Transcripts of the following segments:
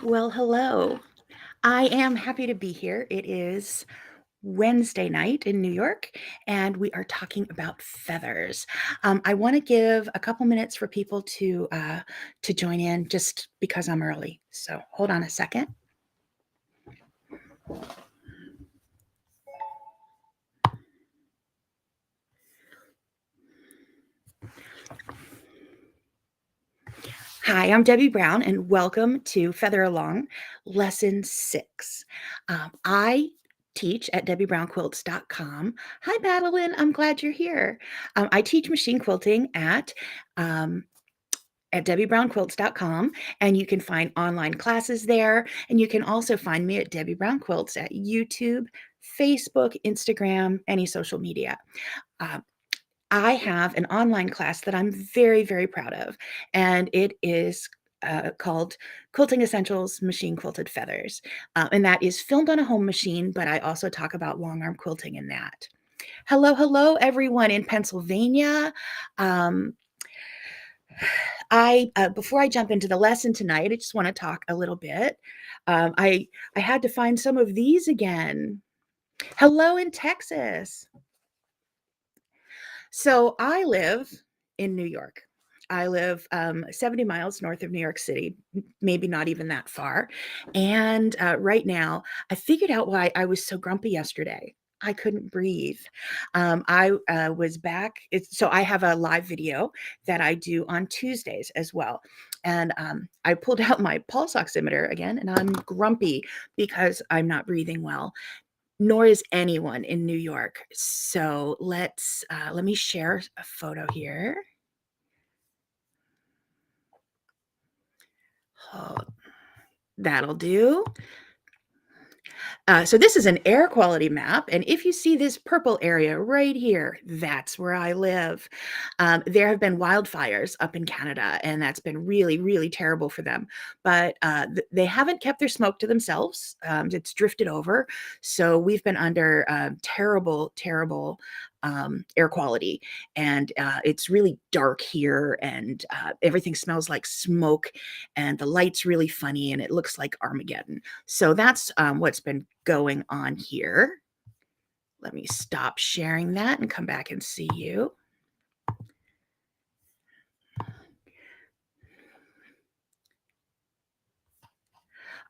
Well, hello. I am happy to be here. It is Wednesday night in New York, and we are talking about feathers. I want to give a couple minutes for people to join in, just because I'm early. So hold on a second. Hi, I'm Debbie Brown, and welcome to Feather Along, Lesson 6. I teach at debbiebrownquilts.com. Hi, Madeline. I'm glad you're here. I teach machine quilting um, at debbiebrownquilts.com, and you can find online classes there. And you can also find me at Debbie Brown Quilts at YouTube, Facebook, Instagram, any social media. Uh, I have an online class that I'm very, very proud of, and it is called Quilting Essentials Machine Quilted Feathers. And that is filmed on a home machine, but I also talk about long arm quilting in that. Hello, hello, everyone in Pennsylvania. Um, I before I jump into the lesson tonight, I just want to talk a little bit. I had to find some of these again. Hello in Texas. So I live in New York. I live 70 miles north of New York City, maybe not even that far. And right now, I figured out why I was so grumpy yesterday. I couldn't breathe. I was back. So I have a live video that I do on Tuesdays as well. And I pulled out my pulse oximeter again, and I'm grumpy because I'm not breathing well, nor is anyone in New York. So let me share a photo here. Oh, that'll do. So this is an air quality map, and if you see this purple area right here, that's where I live. There have been wildfires up in Canada, and that's been really, really terrible for them. But they haven't kept their smoke to themselves. It's drifted over, so we've been under terrible, terrible air quality, and it's really dark here, and everything smells like smoke, and the light's really funny, and it looks like Armageddon. So that's what's been going on here. Let me stop sharing that and come back and see you.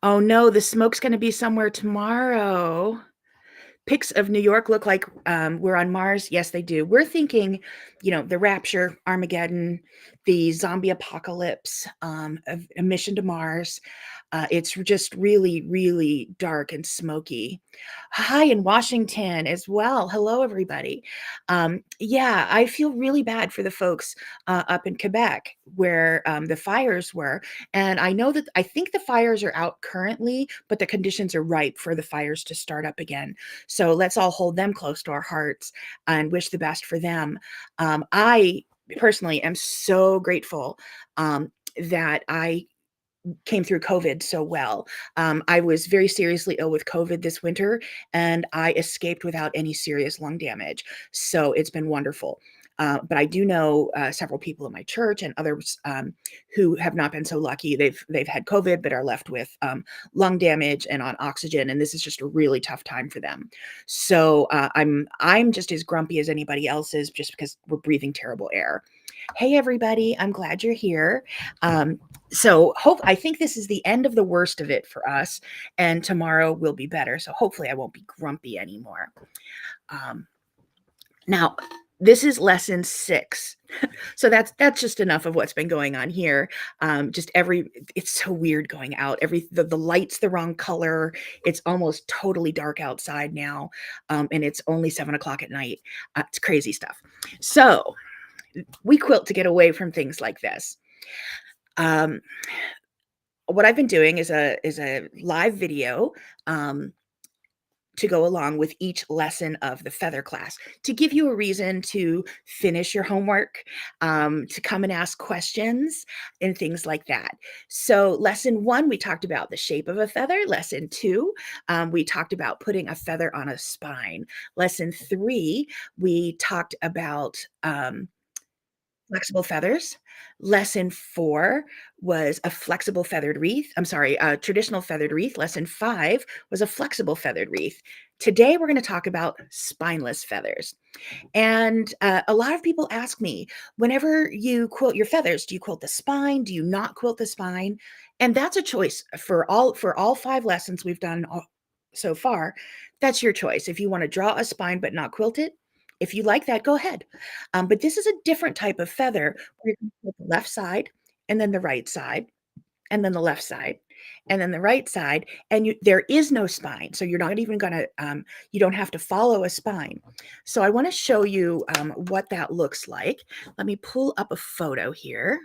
Oh no, the smoke's going to be somewhere tomorrow. Pics of New York look like we're on Mars. Yes, they do. We're thinking, the rapture, Armageddon, the zombie apocalypse, a mission to Mars. It's just really, really dark and smoky. Hi, in Washington as well. Hello, everybody. Yeah, I feel really bad for the folks up in Quebec where the fires were. And I think the fires are out currently, but the conditions are ripe for the fires to start up again. So let's all hold them close to our hearts and wish the best for them. I personally am so grateful that I came through COVID so well. I was very seriously ill with COVID this winter, and I escaped without any serious lung damage. So it's been wonderful. But I do know several people in my church and others who have not been so lucky. They've had COVID but are left with lung damage and on oxygen, and this is just a really tough time for them. So I'm just as grumpy as anybody else is, just because we're breathing terrible air. Hey everybody, I'm glad you're here. So I think this is the end of the worst of it for us, and tomorrow will be better. So hopefully I won't be grumpy anymore. Now, this is lesson 6. So that's just enough of what's been going on here. It's so weird going out. The light's the wrong color. It's almost totally dark outside now, and it's only 7 o'clock at night. It's crazy stuff. So we quilt to get away from things like this. What I've been doing is a live video to go along with each lesson of the feather class, to give you a reason to finish your homework, to come and ask questions and things like that. So lesson 1, we talked about the shape of a feather. Lesson 2, we talked about putting a feather on a spine. Lesson 3, we talked about flexible feathers. Lesson 4 was a flexible feathered wreath. I'm sorry, a traditional feathered wreath. Lesson 5 was a flexible feathered wreath. Today, we're going to talk about spineless feathers. And a lot of people ask me, whenever you quilt your feathers, do you quilt the spine? Do you not quilt the spine? And that's a choice for all 5 lessons we've done so far. That's your choice. If you want to draw a spine but not quilt it, if you like that, go ahead. But this is a different type of feather where you can quilt the left side and then the right side and then the left side and then the right side, and there is no spine, so you're not even going to you don't have to follow a spine. So I want to show you what that looks like. Let me pull up a photo here.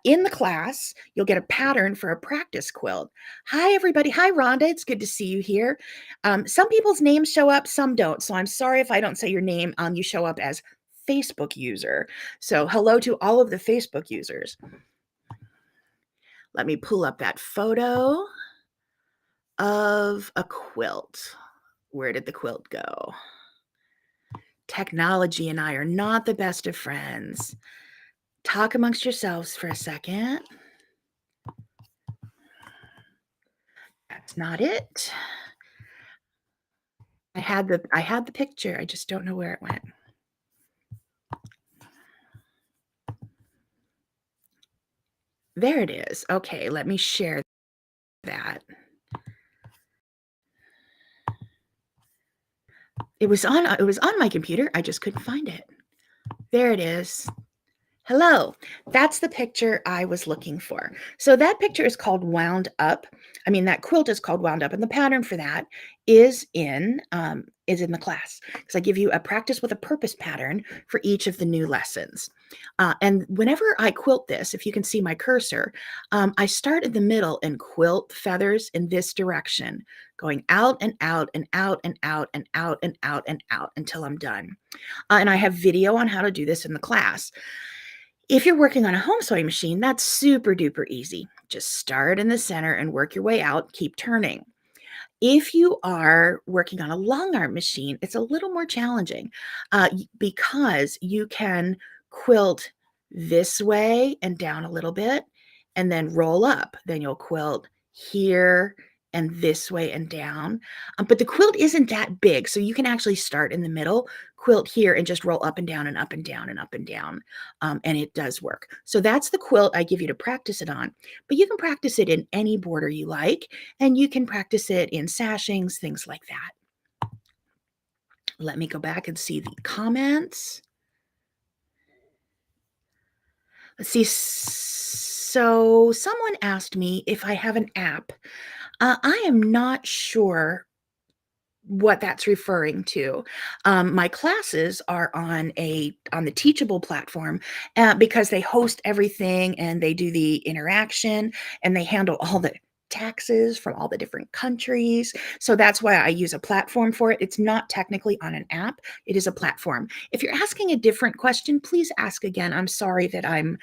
In the class, you'll get a pattern for a practice quilt. Hi, everybody. Hi, Rhonda. It's good to see you here. Some people's names show up, some don't. So I'm sorry if I don't say your name. You show up as Facebook user. So hello to all of the Facebook users. Let me pull up that photo of a quilt. Where did the quilt go? Technology and I are not the best of friends. Talk amongst yourselves for a second. That's not it. I had the picture. I just don't know where it went. There it is. Okay, let me share that. It was on my computer. I just couldn't find it. There it is. Hello, that's the picture I was looking for. So that picture is called Wound Up. I mean, that quilt is called Wound Up, and the pattern for that is in the class, because I give you a practice with a purpose pattern for each of the new lessons. And whenever I quilt this, if you can see my cursor, I start in the middle and quilt feathers in this direction, going out and out and out and out and out and out and out until I'm done. And I have video on how to do this in the class. If you're working on a home sewing machine, that's super duper easy. Just start in the center and work your way out, keep turning. If you are working on a long arm machine, it's a little more challenging because you can quilt this way and down a little bit and then roll up. Then you'll quilt here and this way and down. But the quilt isn't that big, so you can actually start in the middle, quilt here, and just roll up and down and up and down and up and down. And it does work. So that's the quilt I give you to practice it on. But you can practice it in any border you like, and you can practice it in sashings, things like that. Let me go back and see the comments. Let's see. So someone asked me if I have an app. I am not sure what that's referring to. My classes are on the Teachable platform because they host everything and they do the interaction and they handle all the taxes from all the different countries. So that's why I use a platform for it. It's not technically on an app. It is a platform. If you're asking a different question, please ask again. I'm sorry that I'm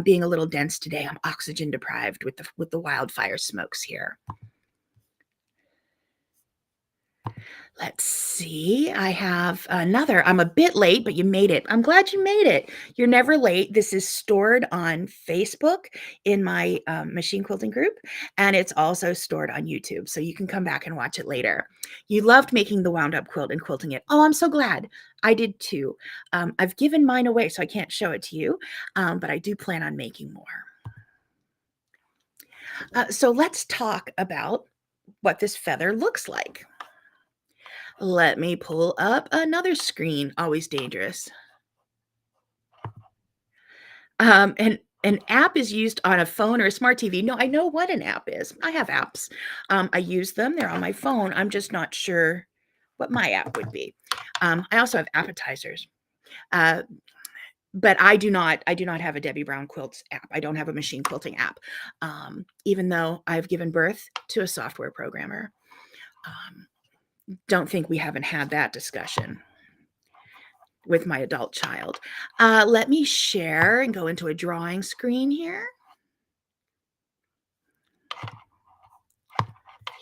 being a little dense today. I'm oxygen deprived with the wildfire smokes here. Let's see. I have another. I'm a bit late, but you made it. I'm glad you made it. You're never late. This is stored on Facebook in my machine quilting group, and it's also stored on YouTube, so you can come back and watch it later. You loved making the wound up quilt and quilting it. Oh, I'm so glad. I did too. I've given mine away, so I can't show it to you, but I do plan on making more. So let's talk about what this feather looks like. Let me pull up another screen. Always dangerous. And an app is used on a phone or a smart TV. No, I know what an app is. I have apps. I use them. They're on my phone. I'm just not sure what my app would be. I also have appetizers. But I do not have a Debbie Brown Quilts app. I don't have a machine quilting app, even though I've given birth to a software programmer. Don't think we haven't had that discussion with my adult child. Let me share and go into a drawing screen here.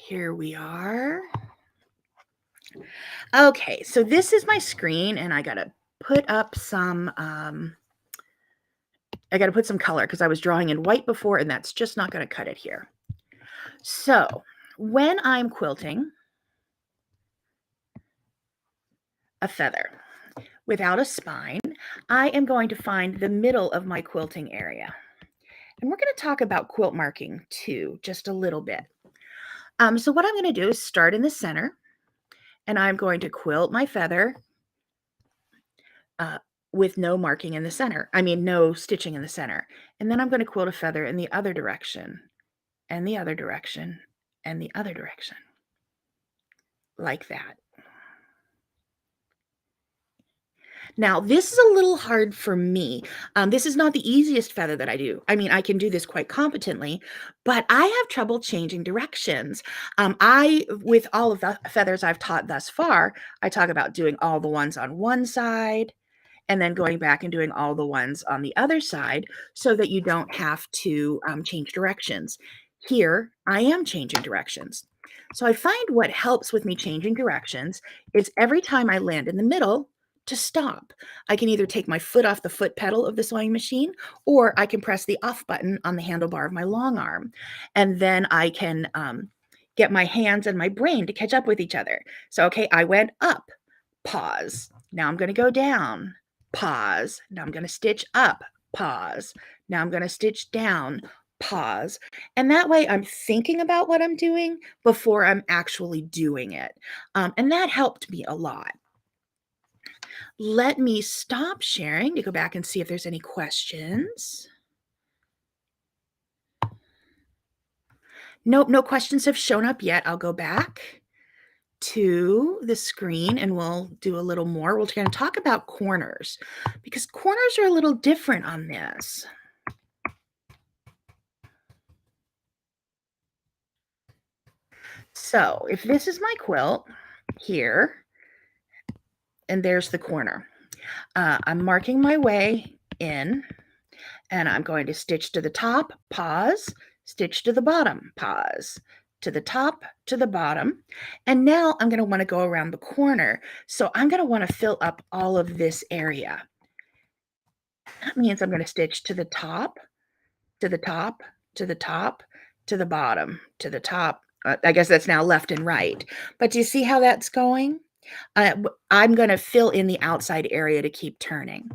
Here we are. Okay, so this is my screen, and I got to put up some I got to put some color because I was drawing in white before, and that's just not going to cut it here. So when I'm quilting a feather without a spine, I am going to find the middle of my quilting area. And we're going to talk about quilt marking too, just a little bit. So what I'm going to do is start in the center, and I'm going to quilt my feather with no marking in the center. I mean, no stitching in the center. And then I'm going to quilt a feather in the other direction, and the other direction, and the other direction, like that. Now, this is a little hard for me. This is not the easiest feather that I do. I mean, I can do this quite competently, but I have trouble changing directions. With all of the feathers I've taught thus far, I talk about doing all the ones on one side and then going back and doing all the ones on the other side so that you don't have to change directions. Here, I am changing directions. So I find what helps with me changing directions is every time I land in the middle, to stop. I can either take my foot off the foot pedal of the sewing machine, or I can press the off button on the handlebar of my long arm. And then I can get my hands and my brain to catch up with each other. So, okay, I went up, pause. Now I'm going to go down, pause. Now I'm going to stitch up, pause. Now I'm going to stitch down, pause. And that way I'm thinking about what I'm doing before I'm actually doing it. And that helped me a lot. Let me stop sharing to go back and see if there's any questions. Nope, no questions have shown up yet. I'll go back to the screen and we'll do a little more. We're going to talk about corners because corners are a little different on this. So if this is my quilt here, and there's the corner, I'm marking my way in, and I'm going to stitch to the top, pause, stitch to the bottom, pause, to the top, to the bottom. And now I'm going to want to go around the corner. So I'm going to want to fill up all of this area. That means I'm going to stitch to the top, to the top, to the top, to the bottom, to the top. I guess that's now left and right. But do you see how that's going? I'm going to fill in the outside area to keep turning.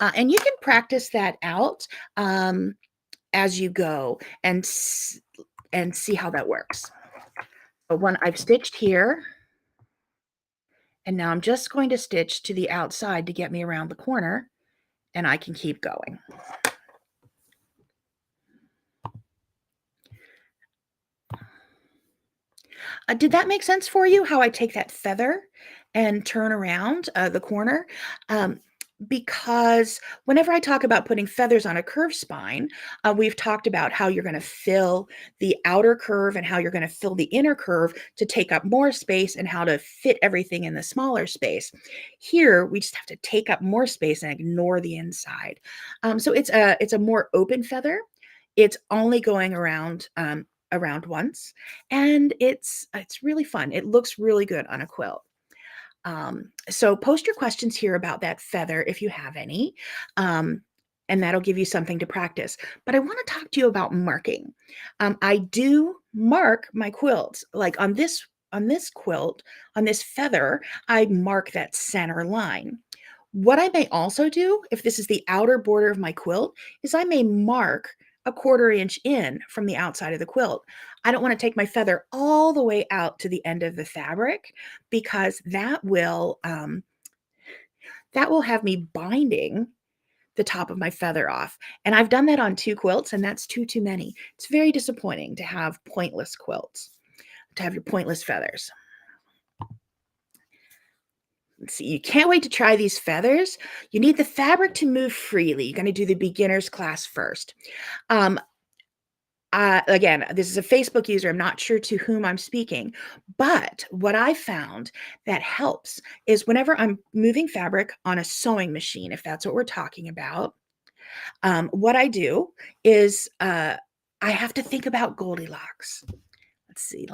And you can practice that out as you go and see how that works. But when I've stitched here, and now I'm just going to stitch to the outside to get me around the corner, and I can keep going. Did that make sense for you, how I take that feather and turn around the corner? Because whenever I talk about putting feathers on a curved spine, we've talked about how you're going to fill the outer curve and how you're going to fill the inner curve to take up more space and how to fit everything in the smaller space. Here, we just have to take up more space and ignore the inside. So it's a more open feather. It's only going around once, and it's really fun. It looks really good on a quilt. So post your questions here about that feather if you have any, and that'll give you something to practice. But I want to talk to you about marking. I do mark my quilts. Like on this quilt, on this feather, I mark that center line. What I may also do, if this is the outer border of my quilt, is I may mark a 1/4 inch in from the outside of the quilt. I don't want to take my feather all the way out to the end of the fabric because that will have me binding the top of my feather off. And I've done that on 2 quilts, and that's too many. It's very disappointing to have pointless quilts, to have your pointless feathers. Let's see, you can't wait to try these feathers. You need the fabric to move freely. You're going to do the beginner's class first. Again, this is a Facebook user. I'm not sure to whom I'm speaking, but what I found that helps is whenever I'm moving fabric on a sewing machine, if that's what we're talking about, what I do is I have to think about Goldilocks. Let's see.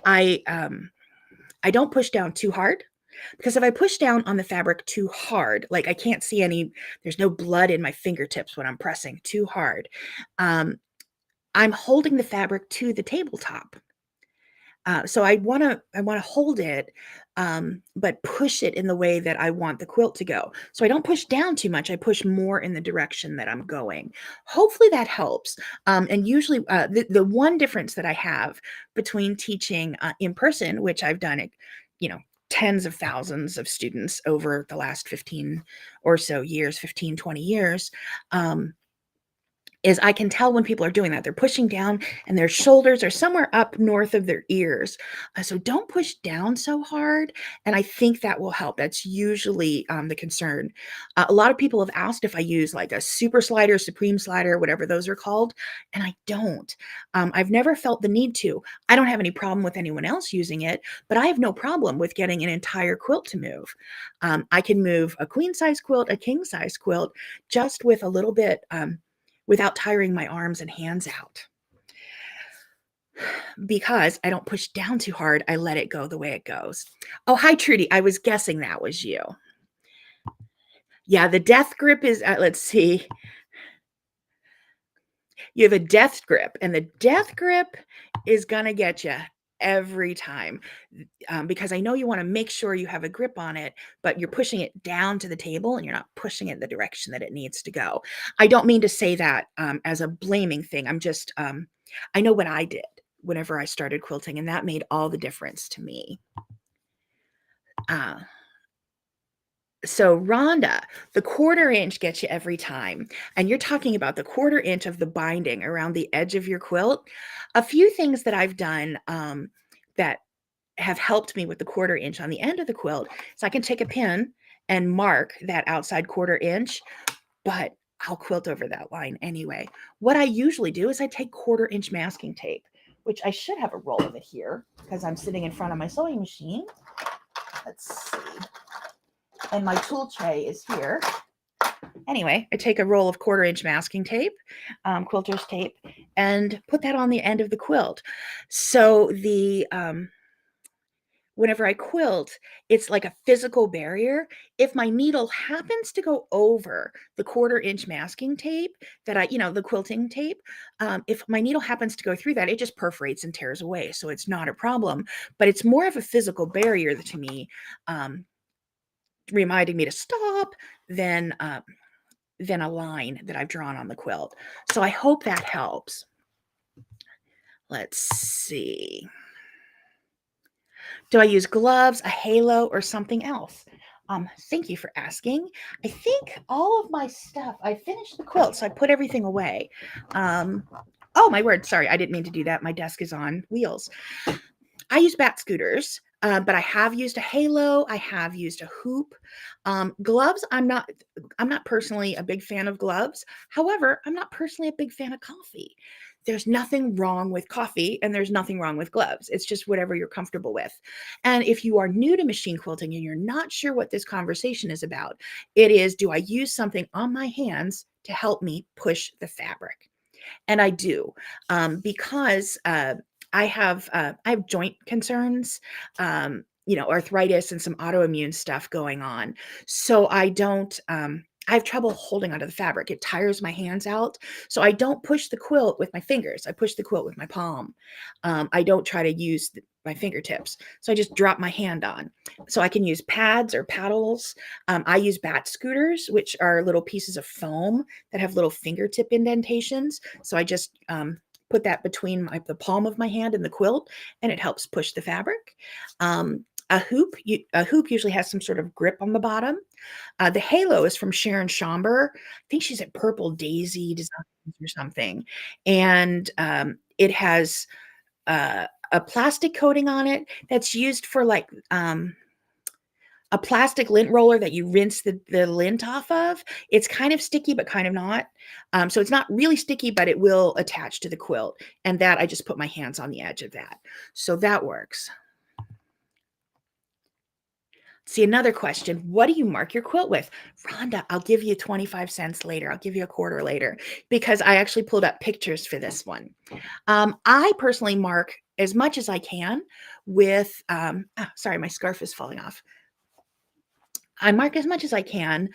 I don't push down too hard. Because if I push down on the fabric too hard, like I can't see there's no blood in my fingertips when I'm pressing too hard. I'm holding the fabric to the tabletop. So I wanna hold it, but push it in the way that I want the quilt to go. So I don't push down too much. I push more in the direction that I'm going. Hopefully that helps. And usually, the one difference that I have between teaching in person, which I've done it, you know, tens of thousands of students over the last 15 or so years, 15, 20 years, um, is I can tell when people are doing that. They're pushing down and their shoulders are somewhere up north of their ears. So don't push down so hard. And I think that will help. That's usually the concern. A lot of people have asked if I use like a super slider, supreme slider, whatever those are called. And I don't. I've never felt the need to. I don't have any problem with anyone else using it, but I have no problem with getting an entire quilt to move. I can move a queen size quilt, a king size quilt, just with a little bit. Without tiring my arms and hands out. Because I don't push down too hard, I let it go the way it goes. Oh, hi, Trudy. I was guessing that was you. Yeah, the death grip is, let's see. You have a death grip, and the death grip is going to get you every time because I know you want to make sure you have a grip on it, but you're pushing it down to the table and you're not pushing it in the direction that it needs to go. I don't mean to say that as a blaming thing. I'm just, I know what I did whenever I started quilting, and that made all the difference to me. So Rhonda, the 1/4 inch gets you every time. And you're talking about the 1/4 inch of the binding around the edge of your quilt. A few things that I've done that have helped me with the 1/4 inch on the end of the quilt. So I can take a pin and mark that outside 1/4 inch, but I'll quilt over that line anyway. What I usually do is I take 1/4 inch masking tape, which I should have a roll of it here because I'm sitting in front of my sewing machine. Let's see. And my tool tray is here. Anyway, I take a roll of 1/4 inch masking tape, quilter's tape, and put that on the end of the quilt. So whenever I quilt, it's like a physical barrier. If my needle happens to go over the 1/4 inch masking tape the quilting tape, if my needle happens to go through that, it just perforates and tears away. So it's not a problem, but it's more of a physical barrier to me, reminding me to stop than a line that I've drawn on the quilt. So I hope that helps. Let's see. Do I use gloves, a halo, or something else? Thank you for asking. I think all of my stuff, I finished the quilt, so I put everything away. Oh, my word. Sorry, I didn't mean to do that. My desk is on wheels. I use bat scooters, but I have used a halo. I have used a hoop. Gloves, I'm not personally a big fan of gloves. However, I'm not personally a big fan of coffee. There's nothing wrong with coffee and there's nothing wrong with gloves. It's just whatever you're comfortable with. And if you are new to machine quilting and you're not sure what this conversation is about, it is, do I use something on my hands to help me push the fabric? And I do, because I have joint concerns, arthritis and some autoimmune stuff going on. So I don't. I have trouble holding onto the fabric. It tires my hands out. So I don't push the quilt with my fingers. I push the quilt with my palm. I don't try to use my fingertips. So I just drop my hand on. So I can use pads or paddles. I use bat scooters, which are little pieces of foam that have little fingertip indentations. So I just put that between the palm of my hand and the quilt, and it helps push the fabric. A hoop usually has some sort of grip on the bottom. The halo is from Sharon Schomburg. I think she's at Purple Daisy Designs or something, and it has a plastic coating on it that's used for like a plastic lint roller that you rinse the lint off of. It's kind of sticky, but kind of not. So it's not really sticky, but it will attach to the quilt. And that I just put my hands on the edge of that. So that works. See, another question. What do you mark your quilt with? Rhonda, I'll give you 25 cents later. I'll give you a quarter later because I actually pulled up pictures for this one. I personally mark as much as I can with, sorry, my scarf is falling off. I mark as much as I can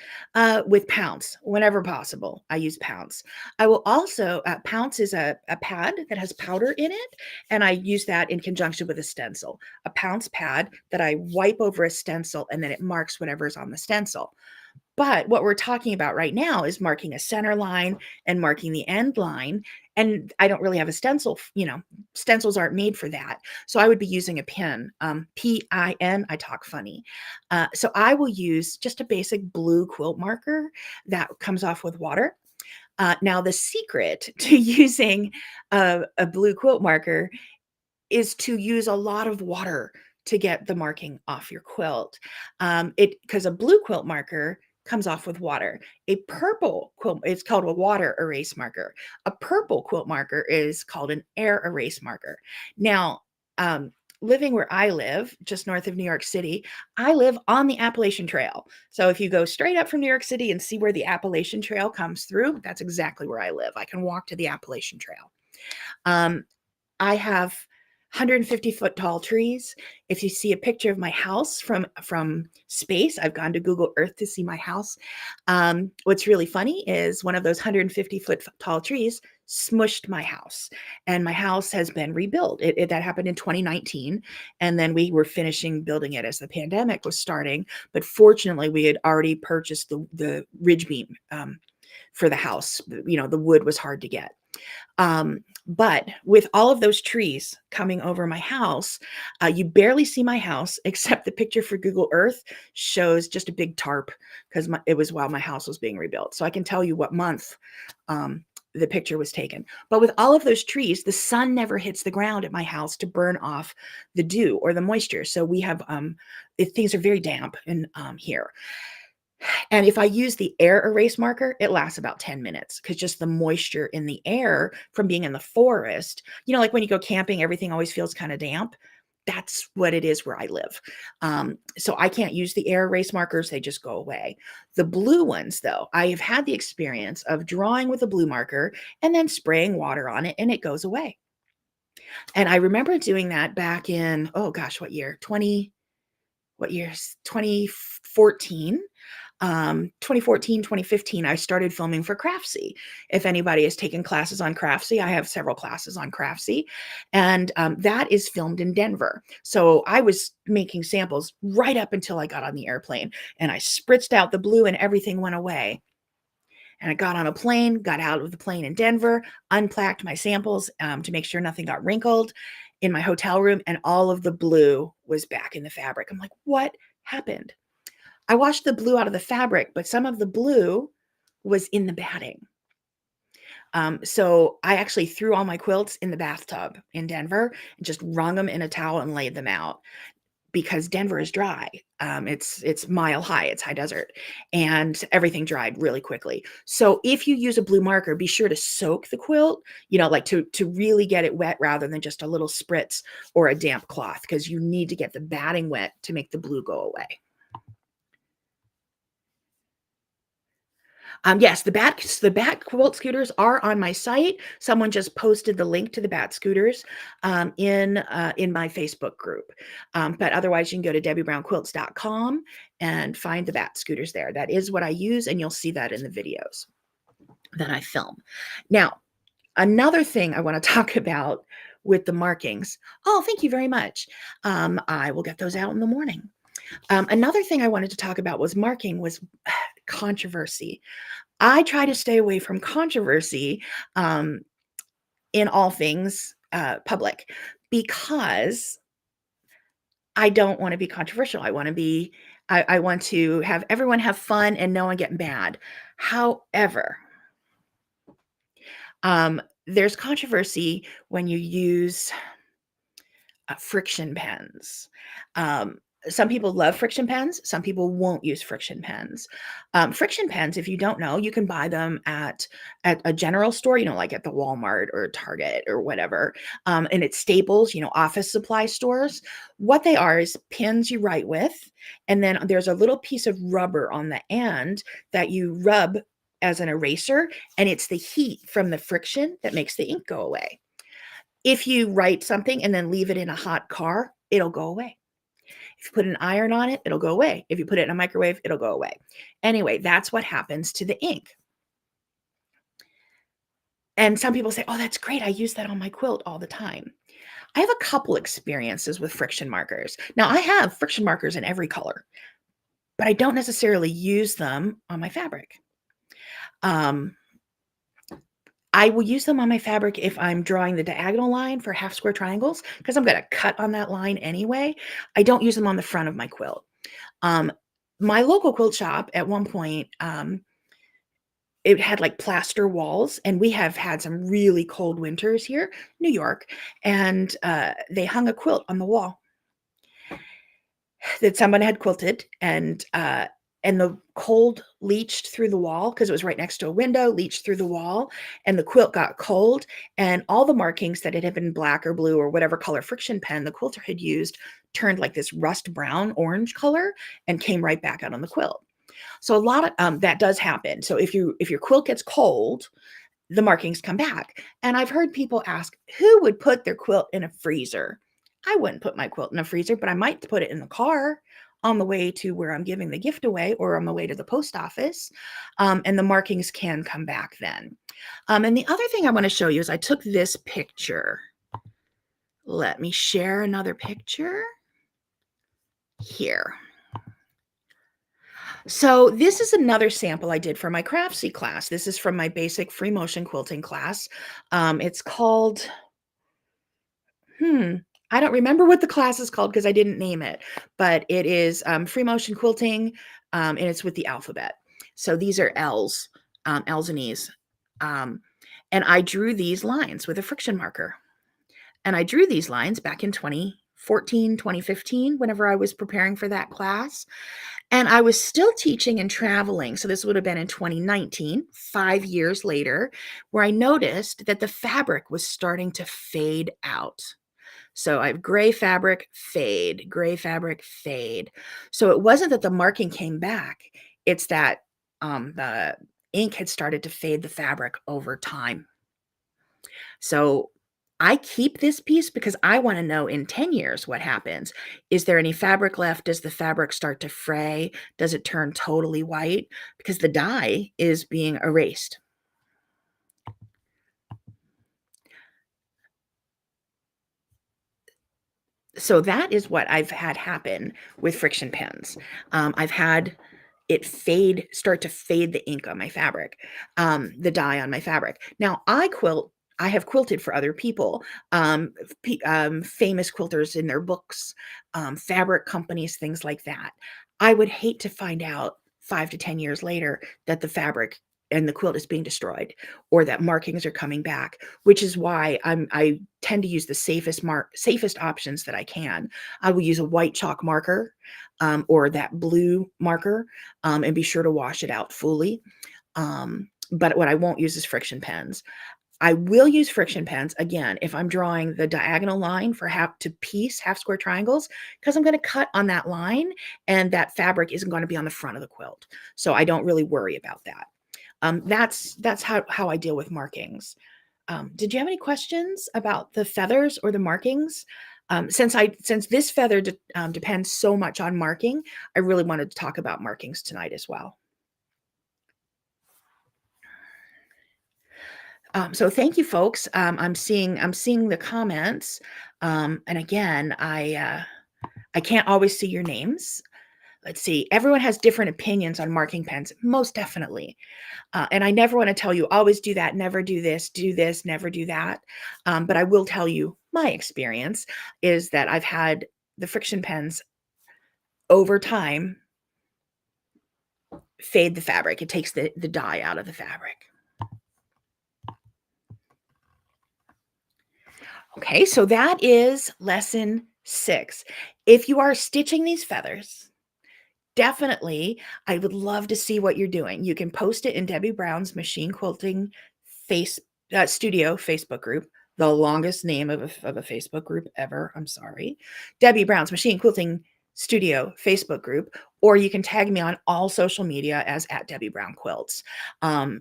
with Pounce whenever possible. I use Pounce. I will also, Pounce is a pad that has powder in it, and I use that in conjunction with a stencil. A Pounce pad that I wipe over a stencil and then it marks whatever's on the stencil. But what we're talking about right now is marking a center line and marking the end line. And I don't really have a stencil, stencils aren't made for that. So I would be using a pin, PIN. I talk funny. So I will use just a basic blue quilt marker that comes off with water. Now, the secret to using a blue quilt marker is to use a lot of water to get the marking off your quilt. Because a blue quilt marker comes off with water. A purple quilt, it's called a water erase marker. A purple quilt marker is called an air erase marker. Now, living where I live, just north of New York City, I live on the Appalachian Trail. So if you go straight up from New York City and see where the Appalachian Trail comes through, that's exactly where I live. I can walk to the Appalachian Trail. Um, I have 150-foot tall trees. If you see a picture of my house from space, I've gone to Google Earth to see my house. What's really funny is one of those 150-foot tall trees smushed my house, and my house has been rebuilt. That happened in 2019, and then we were finishing building it as the pandemic was starting. But fortunately, we had already purchased the ridge beam for the house. The wood was hard to get. But with all of those trees coming over my house, you barely see my house, except the picture for Google Earth shows just a big tarp because it was while my house was being rebuilt. So I can tell you what month the picture was taken. But with all of those trees, the sun never hits the ground at my house to burn off the dew or the moisture. So we have things are very damp in here. And if I use the air erase marker, it lasts about 10 minutes because just the moisture in the air from being in the forest, like when you go camping, everything always feels kind of damp. That's what it is where I live. So I can't use the air erase markers. They just go away. The blue ones, though, I have had the experience of drawing with a blue marker and then spraying water on it and it goes away. And I remember doing that back in, oh gosh, what year? 2014. 2014, 2015, I started filming for Craftsy. If anybody has taken classes on Craftsy, I have several classes on Craftsy, and that is filmed in Denver. So I was making samples right up until I got on the airplane, and I spritzed out the blue and everything went away. And I got on a plane, got out of the plane in Denver, unplacked my samples to make sure nothing got wrinkled in my hotel room, and all of the blue was back in the fabric. I'm like, what happened? I washed the blue out of the fabric, but some of the blue was in the batting. So I actually threw all my quilts in the bathtub in Denver and just wrung them in a towel and laid them out because Denver is dry. It's mile high, it's high desert, and everything dried really quickly. So if you use a blue marker, be sure to soak the quilt, like to really get it wet rather than just a little spritz or a damp cloth, because you need to get the batting wet to make the blue go away. Yes, the bat quilt scooters are on my site. Someone just posted the link to the bat scooters in my Facebook group. But otherwise, you can go to debbiebrownquilts.com and find the bat scooters there. That is what I use, and you'll see that in the videos that I film. Now, another thing I want to talk about with the markings. Oh, thank you very much. I will get those out in the morning. Another thing I wanted to talk about was controversy. I try to stay away from controversy in all things public because I don't want to be controversial. I want to have everyone have fun and no one get mad. However, there's controversy when you use friction pens. Some people love friction pens. Some people won't use friction pens. Friction pens, if you don't know, you can buy them at a general store, like at the Walmart or Target or whatever. And it's Staples, office supply stores. What they are is pins you write with, and then there's a little piece of rubber on the end that you rub as an eraser, and it's the heat from the friction that makes the ink go away. If you write something and then leave it in a hot car, it'll go away. If you put an iron on it, it'll go away. If you put it in a microwave, it'll go away. Anyway, that's what happens to the ink. And some people say, "Oh, that's great. I use that on my quilt all the time." I have a couple experiences with friction markers. Now, I have friction markers in every color, but I don't necessarily use them on my fabric. Um, I will use them on my fabric if I'm drawing the diagonal line for half square triangles because I'm going to cut on that line anyway. I don't use them on the front of my quilt. Um, my local quilt shop at one point, it had like plaster walls, and we have had some really cold winters here, New York, and they hung a quilt on the wall that someone had quilted, and the cold leached through the wall because it was right next to a window, leached through the wall, and the quilt got cold, and all the markings that it had been black or blue or whatever color friction pen the quilter had used turned like this rust brown orange color and came right back out on the quilt. So a lot of that does happen. So if your quilt gets cold, the markings come back. And I've heard people ask, who would put their quilt in a freezer? I wouldn't put my quilt in a freezer, but I might put it in the car on the way to where I'm giving the gift away or on the way to the post office. And the markings can come back then. And the other thing I want to show you is I took this picture. Let me share another picture here. So this is another sample I did for my Craftsy class. This is from my basic free motion quilting class. It's called, I don't remember what the class is called because I didn't name it, but it is free motion quilting, and it's with the alphabet. So these are L's, L's and E's. And I drew these lines with a friction marker. And I drew these lines back in 2014, 2015, whenever I was preparing for that class. And I was still teaching and traveling. So this would have been in 2019, 5 years later, where I noticed that the fabric was starting to fade out. So I have gray fabric, fade, gray fabric, fade. So it wasn't that the marking came back. It's that the ink had started to fade the fabric over time. So I keep this piece because I want to know in 10 years what happens. Is there any fabric left? Does the fabric start to fray? Does it turn totally white? Because the dye is being erased. So that is what I've had happen with friction pens. I've had it start to fade the ink on my fabric, the dye on my fabric. Now I have quilted for other people, famous quilters in their books, fabric companies, things like that. I would hate to find out 5 to 10 years later that the fabric and the quilt is being destroyed or that markings are coming back, which is why I tend to use the safest options that I can. I will use a white chalk marker, or that blue marker, and be sure to wash it out fully. But what I won't use is friction pens. I will use friction pens again if I'm drawing the diagonal line for half square triangles, because I'm going to cut on that line and that fabric isn't going to be on the front of the quilt. So I don't really worry about that. That's how I deal with markings. Did you have any questions about the feathers or the markings? Since this feather depends so much on marking, I really wanted to talk about markings tonight as well. So thank you, folks. I'm seeing the comments, and again, I can't always see your names. Let's see. Everyone has different opinions on marking pens, most definitely. And I never want to tell you always do that, never do this, never do that. But I will tell you my experience is that I've had the friction pens over time fade the fabric. It takes the dye out of the fabric. Okay, so that is lesson 6. If you are stitching these feathers, definitely, I would love to see what you're doing. You can post it in Debbie Brown's Machine Quilting Studio Facebook group, the longest name of a Facebook group ever. I'm sorry. Debbie Brown's Machine Quilting Studio Facebook group, or you can tag me on all social media as @DebbieBrownQuilts,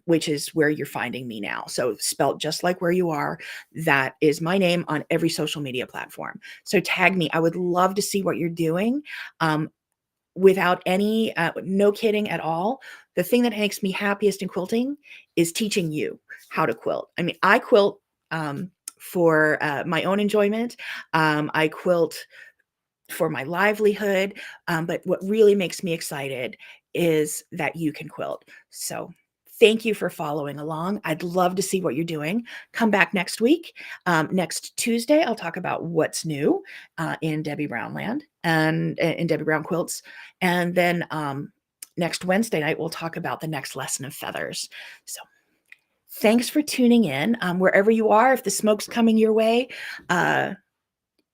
which is where you're finding me now. So spelled just like where you are, that is my name on every social media platform. So tag me. I would love to see what you're doing. Without any, no kidding at all. The thing that makes me happiest in quilting is teaching you how to quilt. I mean, I quilt for my own enjoyment. I quilt for my livelihood. But what really makes me excited is that you can quilt. So thank you for following along. I'd love to see what you're doing. Come back next week. Next Tuesday, I'll talk about what's new in Debbie Brown land and in Debbie Brown quilts. And then next Wednesday night, we'll talk about the next lesson of feathers. So thanks for tuning in. Wherever you are, if the smoke's coming your way,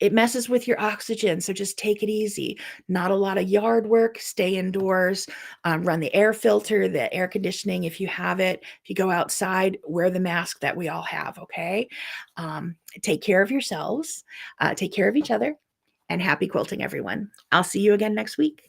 it messes with your oxygen, so just take it easy. Not a lot of yard work. Stay indoors. Run the air filter, the air conditioning if you have it. If you go outside, wear the mask that we all have, okay? Take care of yourselves. Take care of each other. And happy quilting, everyone. I'll see you again next week.